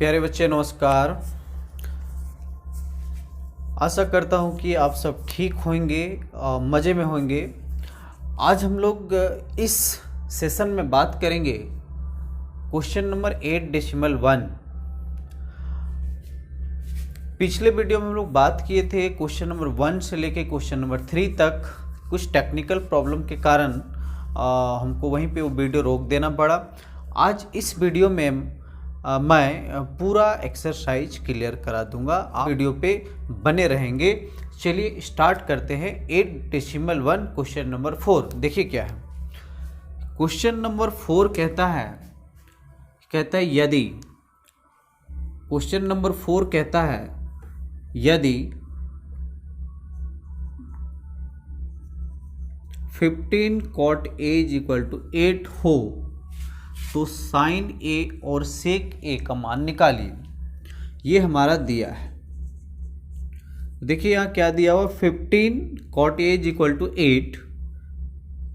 प्यारे बच्चे नमस्कार। आशा करता हूँ कि आप सब ठीक होंगे, मज़े में होंगे। आज हम लोग इस सेशन में बात करेंगे क्वेश्चन नंबर 8.1। पिछले वीडियो में हम लोग बात किए थे क्वेश्चन नंबर 1 से लेके क्वेश्चन नंबर 3 तक। कुछ टेक्निकल प्रॉब्लम के कारण हमको वहीं पे वो वीडियो रोक देना पड़ा। आज इस वीडियो में मैं पूरा एक्सरसाइज क्लियर करा दूंगा, आप वीडियो पे बने रहेंगे। चलिए स्टार्ट करते हैं 8.1 क्वेश्चन नंबर 4। देखिए क्या है क्वेश्चन नंबर 4। कहता है यदि क्वेश्चन नंबर 4 कहता है यदि 15 cot A = 8 हो तो साइन ए और सेक ए का मान निकालिए। ये हमारा दिया है। देखिए यहाँ क्या दिया हुआ, 15 cot A = 8,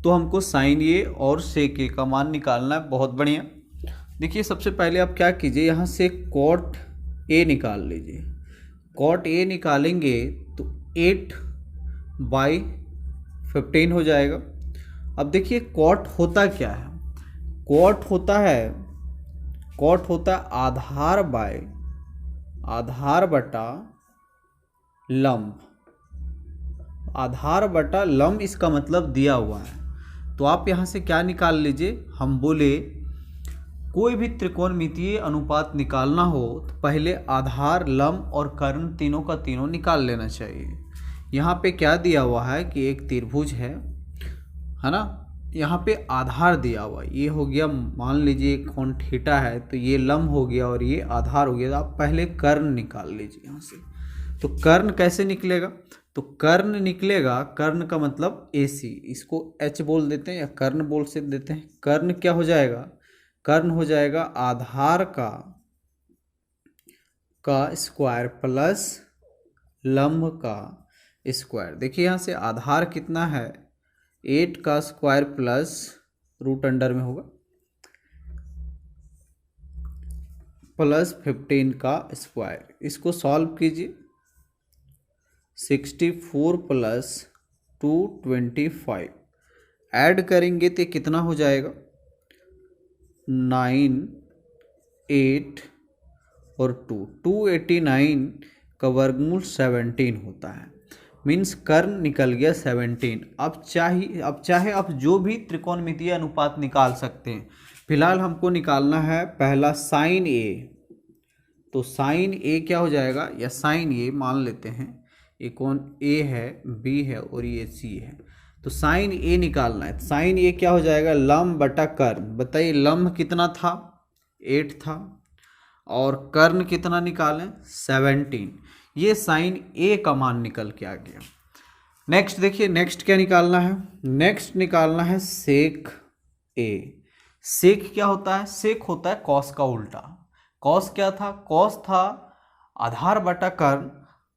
तो हमको साइन ए और सेक ए का मान निकालना है। बहुत बढ़िया। देखिए सबसे पहले आप क्या कीजिए, यहाँ से cot A निकाल लीजिए। cot A निकालेंगे तो 8/15 हो जाएगा। अब देखिए cot होता क्या है, cot होता है आधार बटा लंब। आधार बटा लंब इसका मतलब दिया हुआ है। तो आप यहाँ से क्या निकाल लीजिए, हम बोले कोई भी त्रिकोणमितीय अनुपात निकालना हो तो पहले आधार, लंब और कर्ण तीनों का तीनों निकाल लेना चाहिए। यहाँ पे क्या दिया हुआ है कि एक त्रिभुज है ना। यहाँ पे आधार दिया हुआ, ये हो गया, मान लीजिए कोण थीटा है तो ये लंब हो गया और ये आधार हो गया। तो आप पहले कर्ण निकाल लीजिए यहाँ से। तो कर्ण कैसे निकलेगा, तो कर्ण निकलेगा, कर्ण का मतलब AC, इसको H बोल देते हैं या कर्ण बोल से देते हैं। कर्ण क्या हो जाएगा, कर्ण हो जाएगा आधार का स्क्वायर प्लस लंब का स्क्वायर। देखिए यहाँ से आधार कितना है, 8 का स्क्वायर प्लस रूट अंडर में होगा प्लस 15 का स्क्वायर। इसको सॉल्व कीजिए, 64 प्लस 225 ऐड करेंगे तो कितना हो जाएगा, 9, 8 और 289 का वर्गमूल 17 होता है। मीन्स कर्ण निकल गया 17। अब चाहे आप जो भी त्रिकोणमितीय अनुपात निकाल सकते हैं। फिलहाल हमको निकालना है पहला साइन ए। तो साइन ए क्या हो जाएगा, या साइन ए मान लेते हैं, ये कोण ए है, बी है और ये सी है। तो साइन ए निकालना है। साइन ए क्या हो जाएगा, लंब बटा कर्ण। बताइए लंब कितना था, 8 था, और कर्ण कितना निकालें, 17। ये साइन ए का मान निकल के आ गया। नेक्स्ट देखिए, नेक्स्ट क्या निकालना है, नेक्स्ट निकालना है सेक ए। सेक क्या होता है, सेक होता है कॉस का उल्टा। कॉस क्या था, कॉस था आधार बटा कर्ण,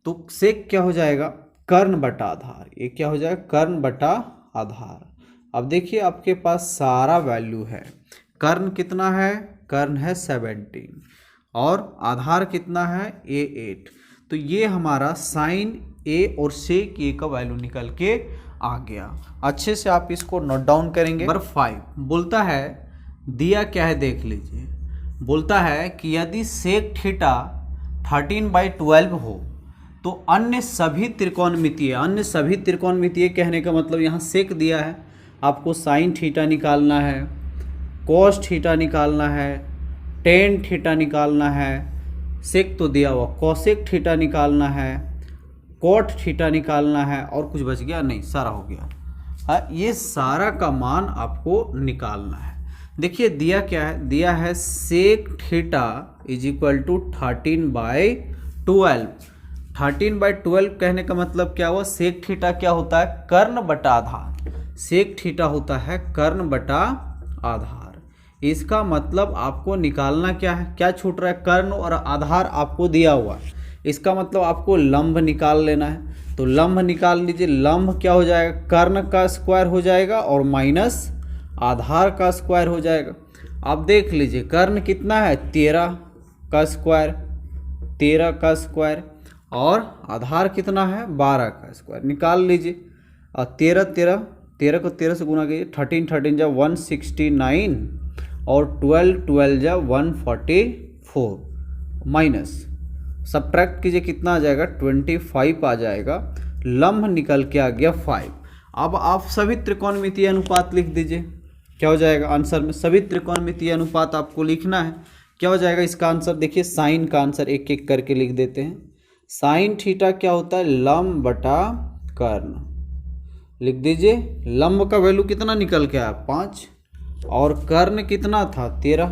तो सेक क्या हो जाएगा, कर्ण बटा आधार। ये क्या हो जाएगा, कर्ण बटा आधार। अब देखिए आपके पास सारा वैल्यू है। कर्ण कितना है, कर्ण है 17 और आधार कितना है, A8। तो ये हमारा साइन ए और सेक ए का वैल्यू निकल के आ गया। अच्छे से आप इसको नोट डाउन करेंगे। नंबर 5 बोलता है, दिया क्या है देख लीजिए। बोलता है कि यदि सेक थीटा 13/12 हो तो अन्य सभी त्रिकोणमितीय कहने का मतलब यहाँ सेक दिया है, आपको साइन थीटा निकालना है, कॉस थीटा निकालना है, टेन थीटा निकालना है, सेक तो दिया हुआ, कॉसेक थीटा निकालना है, कॉट थीटा निकालना है, और कुछ बच गया नहीं, सारा हो गया। ये सारा का मान आपको निकालना है। देखिए दिया क्या है, दिया है सेक थीटा = 13/12। 13/12 कहने का मतलब क्या हुआ, सेक थीटा क्या होता है, कर्ण बटा आधार। सेक थीटा होता है कर्ण बटा आधार। इसका मतलब आपको निकालना क्या है, क्या छूट रहा है, कर्ण और आधार आपको दिया हुआ है। इसका मतलब आपको लंब निकाल लेना है। तो लंब निकाल लीजिए। लंब क्या हो जाएगा, कर्ण का स्क्वायर हो जाएगा और माइनस आधार का स्क्वायर हो जाएगा। आप देख लीजिए कर्ण कितना है, 13, का स्क्वायर 13 का स्क्वायर और आधार कितना है 12 का स्क्वायर निकाल लीजिए। और 13 को 13 से गुना कीजिए, 13 जा 169 और 12 जा 144 माइनस सब्ट्रैक्ट कीजिए, कितना आ जाएगा 25 आ जाएगा। लम्ब निकल के आ गया 5। अब आप सभी त्रिकोणमितीय अनुपात लिख दीजिए, क्या हो जाएगा आंसर में सभी त्रिकोणमितीय अनुपात आपको लिखना है। क्या हो जाएगा इसका आंसर, देखिए साइन का आंसर एक एक करके लिख देते हैं। साइन थीटा क्या होता है लंब बटा कर्ण, लिख दीजिए। लंब का वैल्यू कितना निकल के आया 5 और कर्ण कितना था 13,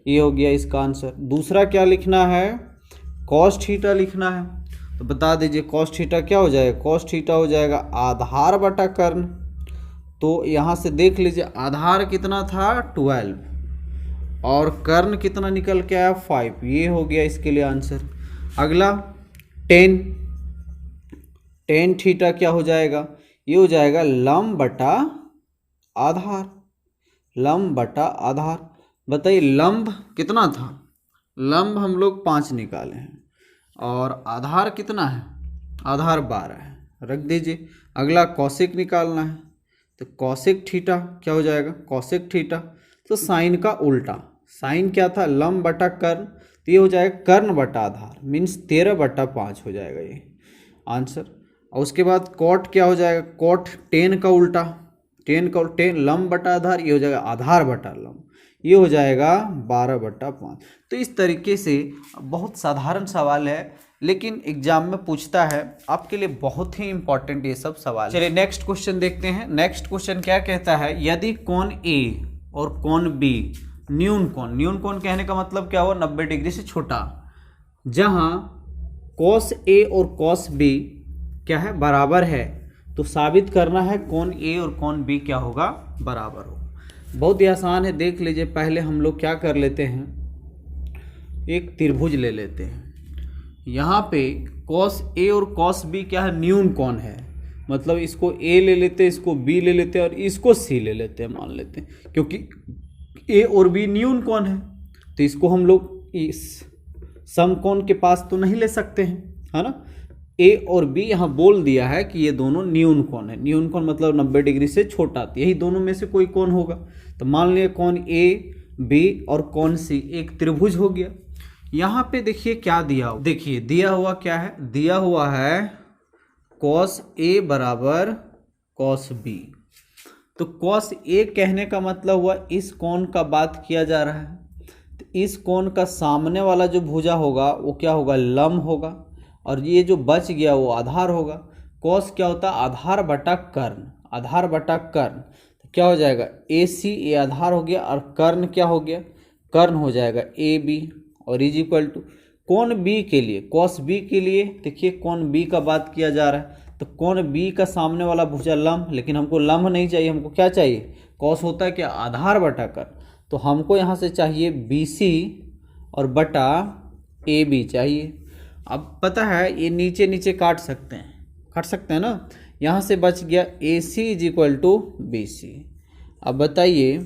ये हो गया इसका आंसर। दूसरा क्या लिखना है कॉस थीटा लिखना है, तो बता दीजिए कॉस थीटा क्या हो जाएगा, कॉस थीटा हो जाएगा आधार बटा कर्ण। तो यहाँ से देख लीजिए आधार कितना था 12 और कर्ण कितना निकल के आया 5, ये हो गया इसके लिए आंसर। अगला टेन थीटा क्या हो जाएगा, ये हो जाएगा लंब बटा आधार, लंब बटा आधार। बताइए लंब कितना था, लंब हम लोग 5 निकाले हैं और आधार कितना है, आधार 12 है, रख दीजिए। अगला कौशिक निकालना है, तो कौशिक थीटा क्या हो जाएगा, कौशिक थीटा तो साइन का उल्टा, साइन क्या था लंब बटा कर्ण, तो ये हो जाएगा कर्ण बटा आधार मीन्स 13/5 हो जाएगा ये आंसर। और उसके बाद कॉट क्या हो जाएगा, कॉट 10 का उल्टा, 10 लंब बटा आधार, ये हो जाएगा आधार बटा लंब, ये हो जाएगा 12/5। तो इस तरीके से बहुत साधारण सवाल है लेकिन एग्जाम में पूछता है, आपके लिए बहुत ही इंपॉर्टेंट ये सब सवाल। चलिए नेक्स्ट क्वेश्चन देखते हैं। नेक्स्ट क्वेश्चन क्या कहता है, यदि कोण ए और कोण बी न्यून कोण कहने का मतलब क्या हुआ 90 डिग्री से छोटा, जहां कॉस ए और कॉस बी क्या है बराबर है, तो साबित करना है कोण ए और कोण बी क्या होगा बराबर हो। बहुत ही आसान है, देख लीजिए। पहले हम लोग क्या कर लेते हैं, एक त्रिभुज ले लेते हैं। यहाँ पे कॉस ए और कॉस बी क्या है न्यून कोण है, मतलब इसको ए ले लेते हैं, इसको बी ले लेते हैं और इसको सी ले लेते हैं, मान लेते हैं, क्योंकि ए और बी न्यून कोण है तो इसको हम लोग इस समकोण के पास तो नहीं ले सकते हैं, है ना। ए और बी यहाँ बोल दिया है कि ये दोनों न्यून कोण है, न्यून कोण मतलब 90 डिग्री से छोटा, तो यही दोनों में से कोई कोण होगा। तो मान लिया कोण ए बी और कोण सी एक त्रिभुज हो गया। यहाँ पे देखिए क्या दिया हुआ, देखिए दिया हुआ क्या है, दिया हुआ है कॉस ए बराबर कॉस बी। तो कॉस ए कहने का मतलब हुआ इस कोण का बात किया जा रहा है, तो इस कोण का सामने वाला जो भुजा होगा वो क्या होगा लंब होगा और ये जो बच गया वो आधार होगा। कॉस क्या होता है आधार बटा कर्ण, आधार बटा कर्ण, तो क्या हो जाएगा ए सी, ए आधार हो गया और कर्ण क्या हो गया, कर्ण हो जाएगा ए बी और इज इक्वल टू कोण बी के लिए, कॉस बी के लिए देखिए कोण बी का बात किया जा रहा है, तो कोण बी का सामने वाला भुजा लंब, लेकिन हमको लंब नहीं चाहिए, हमको क्या चाहिए कॉस होता है क्या आधार बटा कर्ण, तो हमको यहाँ से चाहिए बी सी और बटा ए बी चाहिए। अब पता है ये नीचे नीचे काट सकते हैं ना, यहाँ से बच गया A C is equal to B C. अब बताइए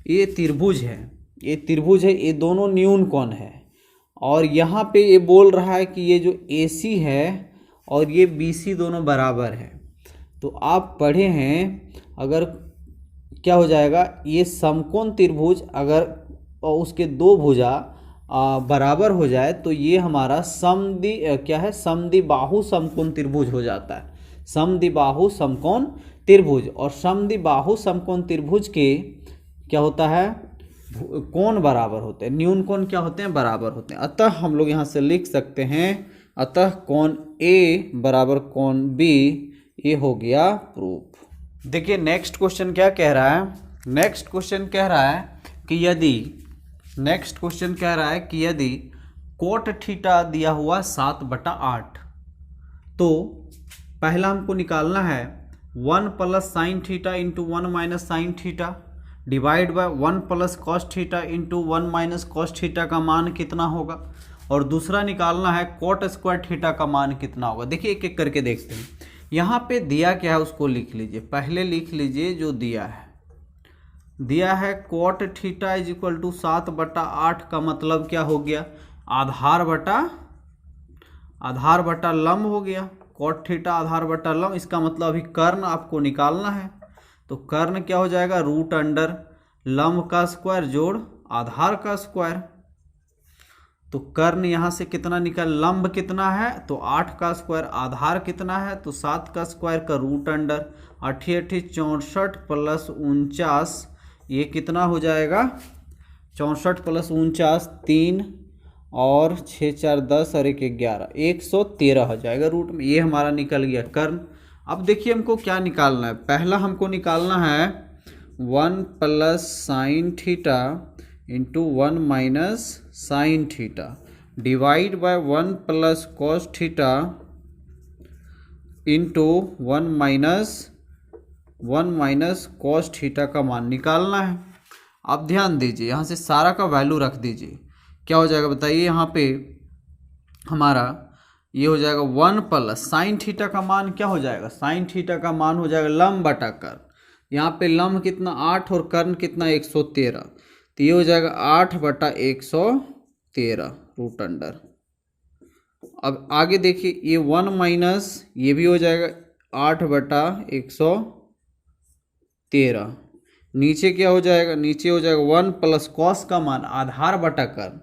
ये त्रिभुज है, ये त्रिभुज है, ये दोनों न्यून कोण है और यहाँ पे ये बोल रहा है कि ये जो ए सी है और ये बी सी दोनों बराबर है। तो आप पढ़े हैं अगर क्या हो जाएगा ये समकोण त्रिभुज अगर उसके दो भुजा बराबर हो जाए तो ये हमारा समद्वि क्या है समद्विबाहु समकोण त्रिभुज हो जाता है, समद्विबाहु समकोण त्रिभुज। और समद्विबाहु समकोण त्रिभुज के क्या होता है कोण बराबर होते हैं, न्यून कोण क्या होते हैं बराबर होते हैं। अतः हम लोग यहाँ से लिख सकते हैं अतः कोण ए बराबर कोण बी, ये हो गया प्रूफ। देखिए नेक्स्ट क्वेश्चन क्या कह रहा है, नेक्स्ट क्वेश्चन कह रहा है कि यदि कोट थीटा दिया हुआ 7/8, तो पहला हमको निकालना है 1 + sin theta into 1 - sin theta divide by 1 + cos theta into 1 - cos theta का मान कितना होगा, और दूसरा निकालना है कोट स्क्वायर थीटा का मान कितना होगा। देखिए एक एक करके देखते हैं। यहाँ पे दिया क्या है उसको लिख लीजिए, पहले लिख लीजिए जो दिया है cot theta is equal to 7/8 का मतलब क्या हो गया आधार बटा लंब हो गया, कॉट थीटा आधार बटा लंब। इसका मतलब अभी कर्ण आपको निकालना है, तो कर्ण क्या हो जाएगा, रूट अंडर लंब का स्क्वायर जोड़ आधार का स्क्वायर। तो कर्ण यहाँ से कितना निकल, लंब कितना है तो 8 का स्क्वायर, आधार कितना है तो 7 का स्क्वायर का रूट अंडर 8 64 प्लस 49, ये कितना हो जाएगा 64 प्लस 49 3 और 6 4 10 और 1 11 113 हो जाएगा रूट में। ये हमारा निकल गया कर्ण। अब देखिए हमको क्या निकालना है, पहला हमको निकालना है 1 plus sine theta into 1 minus sine theta divide by 1 plus cos theta into 1 minus cos theta का मान निकालना है। आप ध्यान दीजिए, यहाँ से सारा का वैल्यू रख दीजिए, क्या हो जाएगा बताइए, यहाँ पे हमारा ये हो जाएगा 1 प्लस साइन थीटा का मान क्या हो जाएगा, साइन थीटा का मान हो जाएगा लंब बटा कर्ण। यहाँ पे लंब कितना 8 और कर्ण कितना 113, तो ये हो जाएगा 8 बटा 113 रूट अंडर। अब आगे देखिए ये 1 माइनस ये भी हो जाएगा 8 बटा 113, नीचे क्या हो जाएगा, नीचे हो जाएगा 1 प्लस कॉस का मान आधार बटा कर्ण,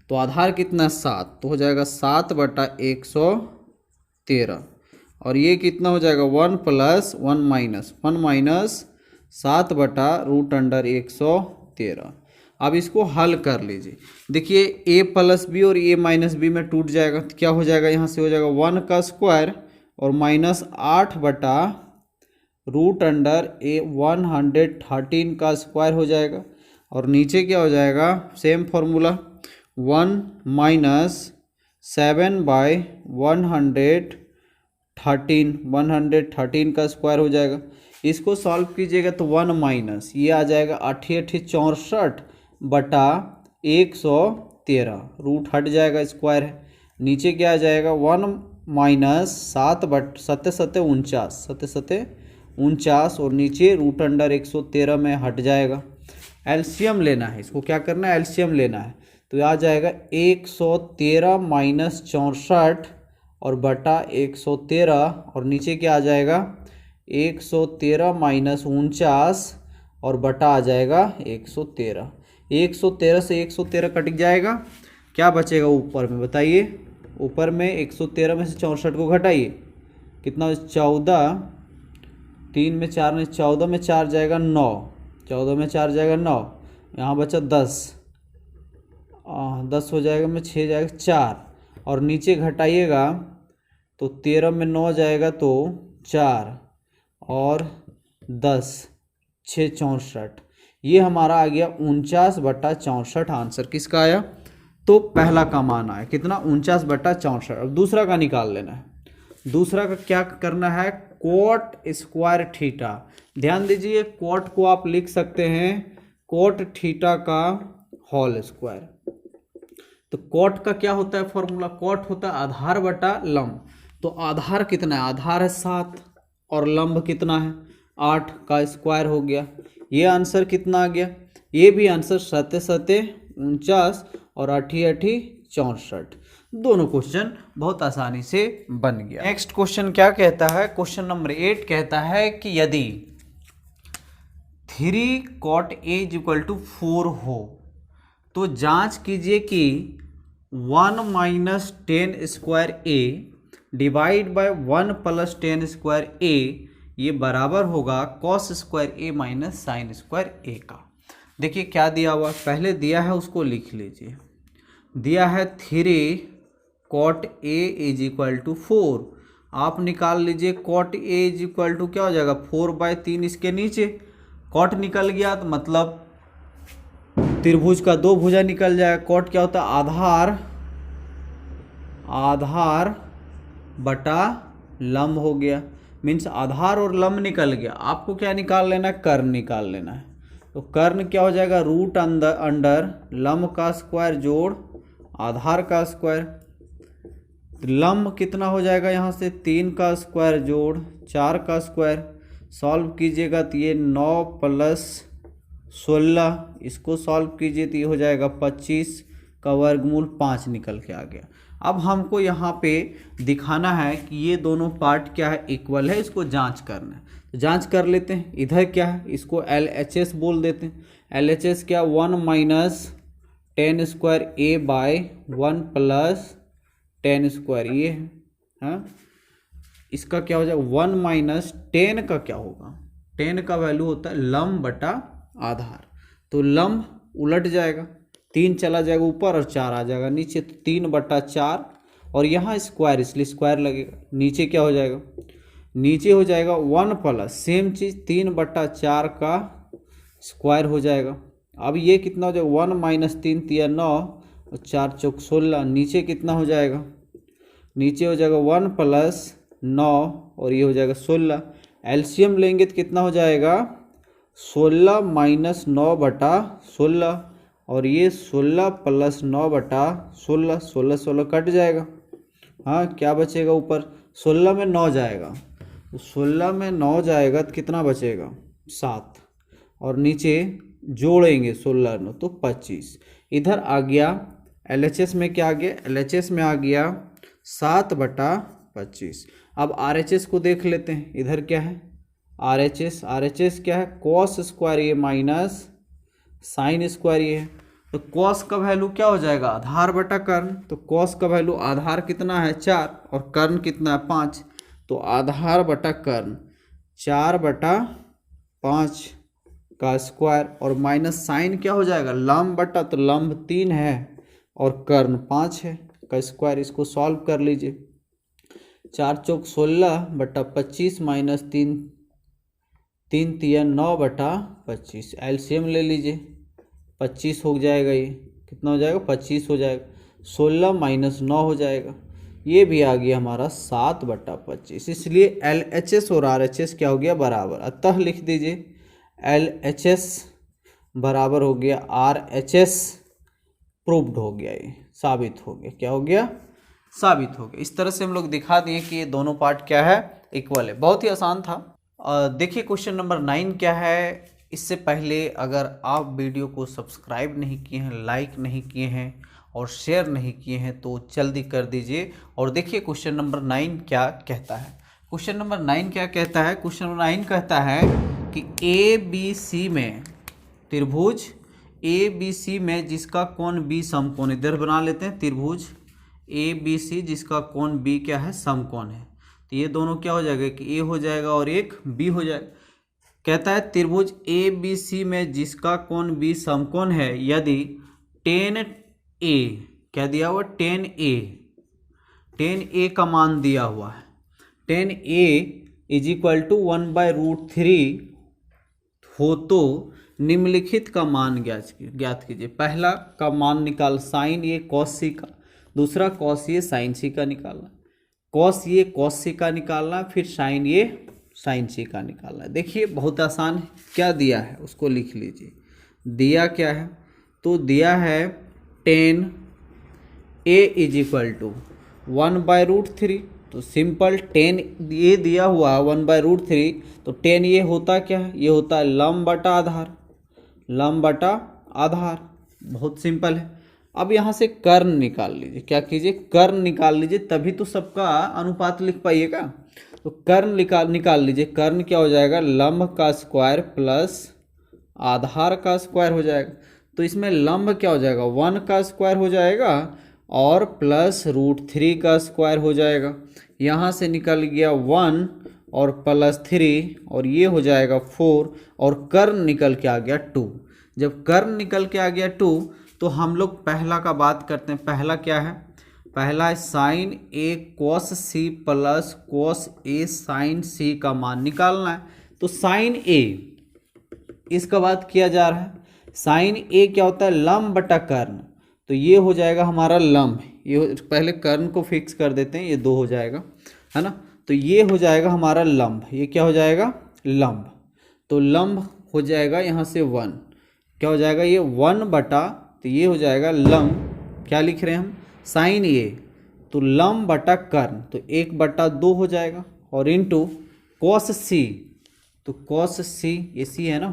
तो आधार कितना 7, तो हो जाएगा 7 बटा 113, और ये कितना हो जाएगा 1 प्लस 1 माइनस 7 बटा रूट अंडर 113। अब इसको हल कर लीजिए, देखिए a प्लस बी और a माइनस बी में टूट जाएगा, तो क्या हो जाएगा, यहाँ से हो जाएगा 1 का स्क्वायर और माइनस 8 बटा रूट अंडर 113 का स्क्वायर हो जाएगा, और नीचे क्या हो जाएगा सेम फॉर्मूला 1 माइनस 7 बाय 113 का स्क्वायर हो जाएगा। इसको सॉल्व कीजिएगा तो 1 माइनस ये आ जाएगा 8 64 बटा 113, रूट हट जाएगा स्क्वायर है, नीचे क्या आ जाएगा 1 माइनस 7 बट 7 7 49 और नीचे रूट अंडर 113 में हट जाएगा। एलसीएम लेना है, इसको क्या करना है एलसीएम लेना है, तो आ जाएगा 113 माइनस 64 और बटा 113, और नीचे क्या आ जाएगा 113 माइनस 49 और बटा आ जाएगा 113। 113 से 113 कट जाएगा, क्या बचेगा ऊपर में बताइए, ऊपर में 113 में से 64 को घटाइए, कितना 14, 3 में 4 में 14 में 4 जाएगा 9, 14 में 4 जाएगा 9, यहाँ बचा 10 हो जाएगा में 6 जाएगा 4, और नीचे घटाइएगा तो 13 में 9 जाएगा तो 4 और 10 6 64, ये हमारा आ गया 49 बटा 64। आंसर किसका आया, तो पहला का मान आया कितना 49 बटा 64। अब दूसरा का निकाल लेना है, दूसरा का क्या करना है कोट स्क्वायर थीटा। ध्यान दीजिए कोट को आप लिख सकते हैं कोट थीटा का होल स्क्वायर। तो कोट का क्या होता है फॉर्मूला, कोट होता है आधार बटा लंब, तो आधार कितना है, आधार है 7 और लंब कितना है 8 का स्क्वायर हो गया। ये आंसर कितना आ गया, ये भी आंसर 7 7 49 और 8 8 64। दोनों क्वेश्चन बहुत आसानी से बन गया। नेक्स्ट क्वेश्चन क्या कहता है, क्वेश्चन नंबर 8 कहता है कि यदि 3 cot A = 4 हो तो जांच कीजिए कि 1 minus 10 square A divide by 1 plus 10 square A ये बराबर होगा cos square A minus sine square A का। देखिए क्या दिया हुआ, पहले दिया है उसको लिख लीजिए, दिया है 3 cot A = 4, आप निकाल लीजिए cot A = क्या हो जाएगा 4/3, इसके नीचे cot निकल गया तो मतलब त्रिभुज का 2 भुजा निकल जाएगा। cot क्या होता है आधार बटा लंब हो गया, मीन्स आधार और लंब निकल गया। आपको क्या निकाल लेना है, कर्ण निकाल लेना है। तो कर्ण क्या हो जाएगा रूट अंडर लंब का स्क्वायर जोड़ आधार का स्क्वायर। लंब कितना हो जाएगा यहाँ से 3 का स्क्वायर जोड़ 4 का स्क्वायर, सॉल्व कीजिएगा तो ये 9 + 16, इसको सॉल्व कीजिए तो ये हो जाएगा 25 का वर्गमूल 5 निकल के आ गया। अब हमको यहाँ पे दिखाना है कि ये दोनों पार्ट क्या है, इक्वल है, इसको जांच करना है। तो जांच कर लेते हैं। इधर क्या है, इसको LHS बोल देते हैं। LHS क्या, 1 minus 10 square A by 1 plus 10 square ये है। हाँ, इसका क्या हो जाएगा, 1 माइनस 10 का क्या होगा, 10 का वैल्यू होता है लंब बटा आधार। तो लंब उलट जाएगा, 3 चला जाएगा ऊपर और 4 आ जाएगा नीचे, तो 3 बटा 4 और यहाँ स्क्वायर इसलिए स्क्वायर लगेगा। नीचे क्या हो जाएगा, नीचे हो जाएगा 1 प्लस सेम चीज़ 3 बटा 4 का स्क्वायर हो जाएगा। अब ये कितना हो जाएगा, 1 माइनस 3 तिया 9 और 4 चौक 16। नीचे कितना हो जाएगा, नीचे हो जाएगा 1 प्लस 9 और ये हो जाएगा 16। एलसीएम लेंगे तो कितना हो जाएगा, 16 माइनस 9 बटा 16 और ये 16 प्लस 9 बटा 16, 16 16 कट जाएगा। हाँ, क्या बचेगा, ऊपर 16 में 9 जाएगा, तो 16 में 9 जाएगा तो कितना बचेगा, 7 और नीचे जोड़ेंगे 16 9 तो 25। इधर आ गया LHS में क्या आ गया, LHS में आ गया 7 बटा 25। अब RHS को देख लेते हैं। इधर क्या है RHS क्या है, कॉस स्क्वायर ये माइनस साइन स्क्वायर ये है। तो कॉस का वैल्यू क्या हो जाएगा, आधार बटा कर्ण। तो कॉस का वैल्यू आधार कितना है 4 और कर्ण कितना है 5, तो आधार बटा कर्ण 4 बटा 5 का स्क्वायर और माइनस साइन क्या हो जाएगा, लंब बटा, तो लंब 3 है और कर्ण 5 है का स्क्वायर। इसको सॉल्व कर लीजिए। 4 चौक 16 बटा 25 माइनस 3 3 तिया 9 बटा 25। एलसीएम ले लीजिए, 25 हो जाएगा, ये कितना हो जाएगा, 25 हो जाएगा, 16 माइनस 9 हो जाएगा, ये भी आ गया हमारा 7 बटा 25। इसलिए LHS और RHS क्या हो गया, बराबर। अतः लिख दीजिए LHS बराबर हो गया RHS, प्रूव्ड हो गया, ये साबित हो गया। क्या हो गया, साबित हो गया। इस तरह से हम लोग दिखा दिए कि ये दोनों पार्ट क्या है, इक्वल है। बहुत ही आसान था। देखिए क्वेश्चन नंबर 9 क्या है। इससे पहले अगर आप वीडियो को सब्सक्राइब नहीं किए हैं, लाइक नहीं किए हैं और शेयर नहीं किए हैं तो जल्दी कर दीजिए। और देखिए क्वेश्चन नंबर 9 क्या कहता है। क्वेश्चन नंबर 9 क्या कहता है, क्वेश्चन नंबर 9 कहता है कि ABC में त्रिभुज ABC में जिसका कोण B समकोण, इधर बना लेते हैं त्रिभुज ABC जिसका कोण B क्या है, समकोण है। तो ये दोनों क्या हो जाएगा कि A हो जाएगा और एक B हो जाएगा। कहता है त्रिभुज ABC में जिसका कोण B समकोण है यदि tan A, क्या दिया हुआ, tan A का मान दिया हुआ है, tan A is equal to 1/√3 हो तो निम्नलिखित का मान ज्ञात कीजिए। पहला का मान निकाल साइन A cos C का, दूसरा cos A sin C का निकालना, cos A cos C का निकालना, फिर sin A sin C का निकालना। देखिए बहुत आसान है। क्या दिया है उसको लिख लीजिए। दिया क्या है, तो दिया है tan A is equal to 1/√3। तो सिंपल tan A दिया हुआ 1/√3, तो tan A होता क्या है, ये होता है लंब बटा आधार, लंब बटा आधार। बहुत सिंपल है। अब यहाँ से कर्ण निकाल लीजिए। क्या कीजिए, कर्ण निकाल लीजिए, तभी तो सबका अनुपात लिख पाइएगा। तो कर्ण निकाल लीजिए। कर्ण क्या हो जाएगा, लंब का स्क्वायर प्लस आधार का स्क्वायर हो जाएगा। तो इसमें लंब क्या हो जाएगा, 1 का स्क्वायर हो जाएगा और प्लस √3 का स्क्वायर हो जाएगा। यहाँ से निकल गया 1 और प्लस 3 और ये हो जाएगा 4 और कर्ण निकल के आ गया 2। जब कर्ण निकल के आ गया 2 तो हम लोग पहला का बात करते हैं। पहला क्या है, पहला है sine A cos C plus cos A sin C का मान निकालना है। तो साइन A इसका बात किया जा रहा है। साइन A क्या होता है, लंब बटा कर्ण। तो ये हो जाएगा हमारा लंब, ये पहले कर्ण को फिक्स कर देते हैं, ये 2 हो जाएगा, है ना। तो ये हो जाएगा हमारा लंब, ये क्या हो जाएगा, लंब। तो लंब हो जाएगा यहाँ से 1, क्या हो जाएगा, ये 1 बटा, तो ये हो जाएगा लंब, क्या लिख रहे हैं हम, साइन A, तो लंब बटा कर्ण, तो 1/2 हो जाएगा और इनटू cos C, तो cos C, ये C है ना,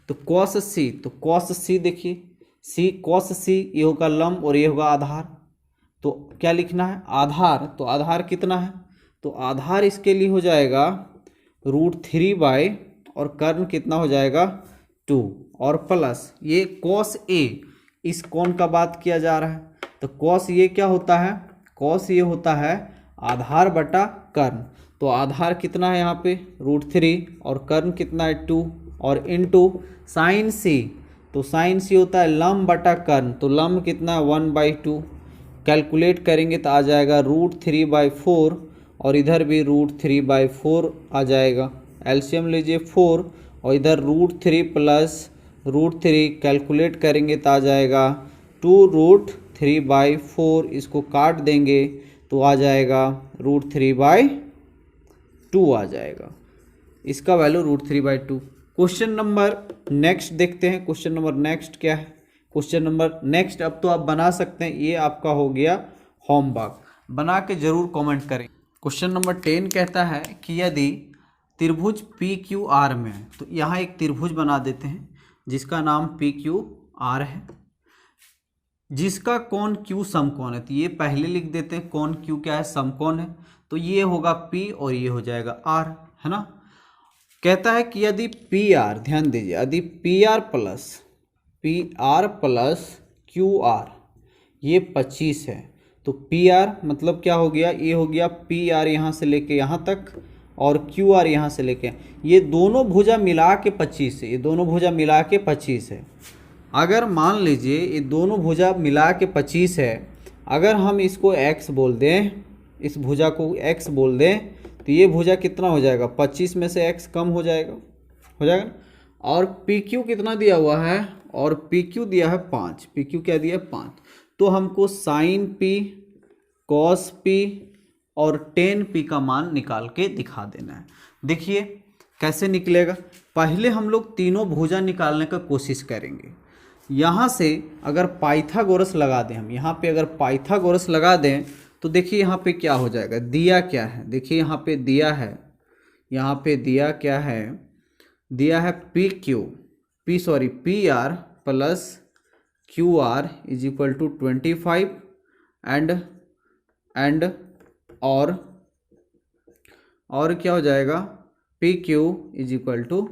तो cos C, तो cos C देखिए सी कॉस सी, ये होगा लंब और ये होगा आधार। तो क्या लिखना है? आधार। तो आधार कितना है? तो आधार इसके लिए हो जाएगा √3 और कर्ण कितना हो जाएगा 2 और प्लस ये कॉस ए, इस कोण का बात किया जा रहा है। तो कॉस ये क्या होता है? कॉस ये होता है आधार बटा कर्ण। तो आधार कितना है यहाँ पे √3 और कर्ण कितना है 2 और इनटू साइन सी। तो साइन सी होता है लंब बटा कर्ण। तो लंब कितना है 1/2। कैलकुलेट करेंगे तो आ जाएगा √3/4 और इधर भी √3/4 आ जाएगा। एलसीएम लीजिए 4 और इधर √3 प्लस √3 कैलकुलेट करेंगे तो आ जाएगा 2√3/4। इसको काट देंगे तो आ जाएगा √3/2 आ जाएगा। इसका वैल्यू √3/2। क्वेश्चन नंबर नेक्स्ट देखते हैं। क्वेश्चन नंबर नेक्स्ट क्या है? क्वेश्चन नंबर नेक्स्ट अब तो आप बना सकते हैं, ये आपका हो गया होमवर्क, बना के जरूर कमेंट करें। क्वेश्चन नंबर 10 कहता है कि यदि त्रिभुज PQR में है, तो यहाँ एक त्रिभुज बना देते हैं जिसका नाम PQR है, जिसका कोण Q समकोण है। तो ये पहले लिख देते हैं, कोण Q क्या है? समकोण है। तो ये होगा P और ये हो जाएगा R, है ना। कहता है कि यदि PR, ध्यान दीजिए, यदि PR प्लस QR ये 25 है, तो PR मतलब क्या हो गया? ये हो गया PR यहाँ से लेके यहाँ तक और QR यहाँ से लेके, ये दोनों भुजा मिला के 25 है। ये दोनों भुजा मिला के 25 है। अगर मान लीजिए ये दोनों भुजा मिला के 25 है, अगर हम इसको x बोल दें, इस भुजा को x बोल दें, तो ये भुजा कितना हो जाएगा? 25 में से x कम हो जाएगा ना। और PQ कितना दिया हुआ है? और PQ दिया है 5। PQ क्या दिया है? 5। तो हमको साइन P, कॉस P और टेन P का मान निकाल के दिखा देना है। देखिए कैसे निकलेगा। पहले हम लोग तीनों भुजा निकालने का कोशिश करेंगे। यहाँ से अगर पाइथागोरस लगा दें, हम यहाँ पे अगर पाइथागोरस लगा दें तो देखिए यहाँ पे क्या हो जाएगा। दिया क्या है? देखिए यहाँ पे दिया है, यहाँ पे दिया क्या है? दिया है PR plus QR is equal to 25 and और क्या हो जाएगा? PQ is equal to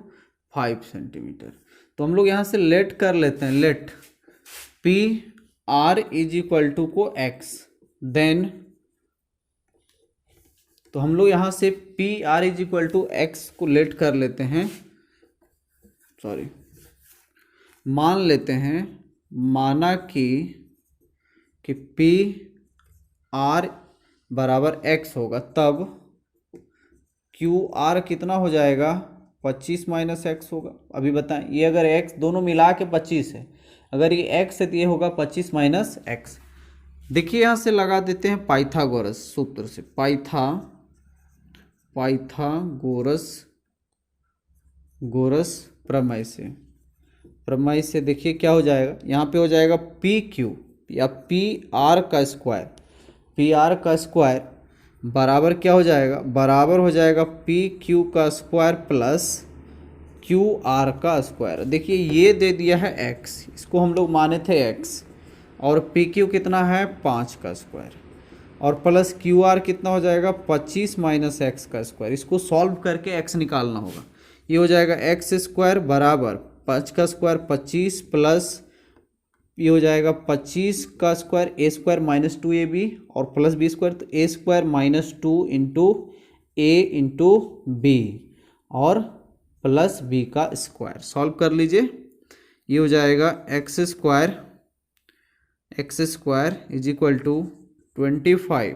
5 centimeter. तो हम लोग यहाँ से लेट कर लेते हैं, let PR is equal to को x, देन तो हम लोग यहाँ से PR is equal to x को लेट कर लेते हैं, सॉरी मान लेते हैं, माना कि PR बराबर x होगा, तब QR कितना हो जाएगा? 25 माइनस x होगा। अभी बताएं, ये अगर x दोनों मिला के 25 है, अगर ये x है तो ये होगा 25 माइनस x। देखिए यहाँ से लगा देते हैं पाइथागोरस सूत्र से, पाइथागोरस प्रमेय से देखिए क्या हो जाएगा। यहाँ पे हो जाएगा PQ या PR का स्क्वायर बराबर क्या हो जाएगा? बराबर हो जाएगा PQ का स्क्वायर प्लस QR का स्क्वायर। देखिए ये दे दिया है x, इसको हम लोग माने थे x, और PQ कितना है? 5 का स्क्वायर, और प्लस QR कितना हो जाएगा? 25 माइनस x का स्क्वायर। इसको सॉल्व करके x निकालना होगा। ये हो जाएगा x स्क्वायर बराबर 5 का स्क्वायर 25 प्लस ये हो जाएगा 25 का square a square minus 2ab और प्लस b स्क्वायर, तो a square minus 2 into a into B और प्लस b का स्क्वायर। सॉल्व कर लीजिए। ये हो जाएगा x square is equal to 25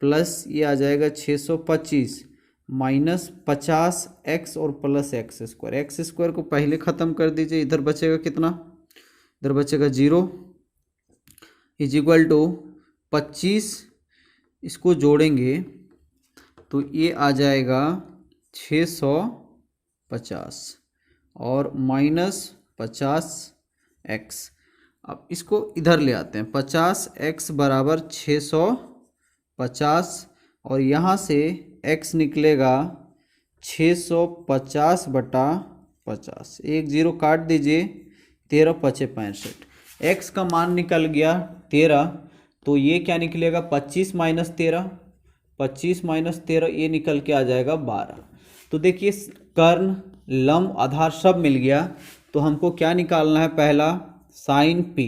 plus ये आ जाएगा 625 माइनस 50x और प्लस x स्क्वायर को पहले ख़त्म कर दीजिए। इधर बचेगा कितना? इधर बचेगा 0 इज इक्वल टू 25, इसको जोड़ेंगे तो ये आ जाएगा 650 और माइनस 50x। अब इसको इधर ले आते हैं, 50x बराबर 650 और यहाँ से x निकलेगा 650 बटा 50। एक 0 काट दीजिए, 13 × 5 = 65। x का मान निकल गया 13, तो ये क्या निकलेगा 25 माइनस 13, 25 माइनस 13 ये निकल के आ जाएगा 12। तो देखिए कर्ण, लंब, आधार सब मिल गया। तो हमको क्या निकालना है, पहला साइन p।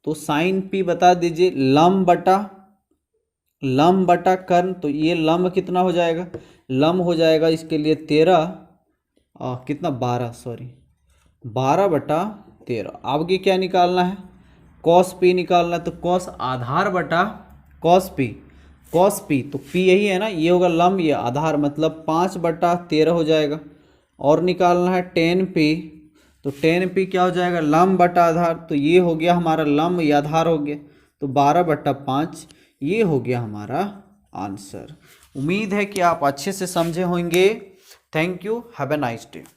तो साइन p बता दीजिए, लंब बटा कर्ण। तो ये लंब कितना हो जाएगा, लंब हो जाएगा इसके लिए 13 कितना 12, सॉरी 12/13। आगे क्या निकालना है, कॉस p निकालना है। तो कॉस आधार बटा कॉस p, तो p यही है ना, ये होगा लंब, ये आधार, मतलब 5/13 हो जाएगा। और निकालना है tan p। तो tan p क्या हो जाएगा, लंब बटा आधार। तो ये हो गया हमारा लंब, ये आधार हो गया। तो 12/5 ये हो गया हमारा आंसर। उम्मीद है कि आप अच्छे से समझे होंगे। Thank you, have a nice day.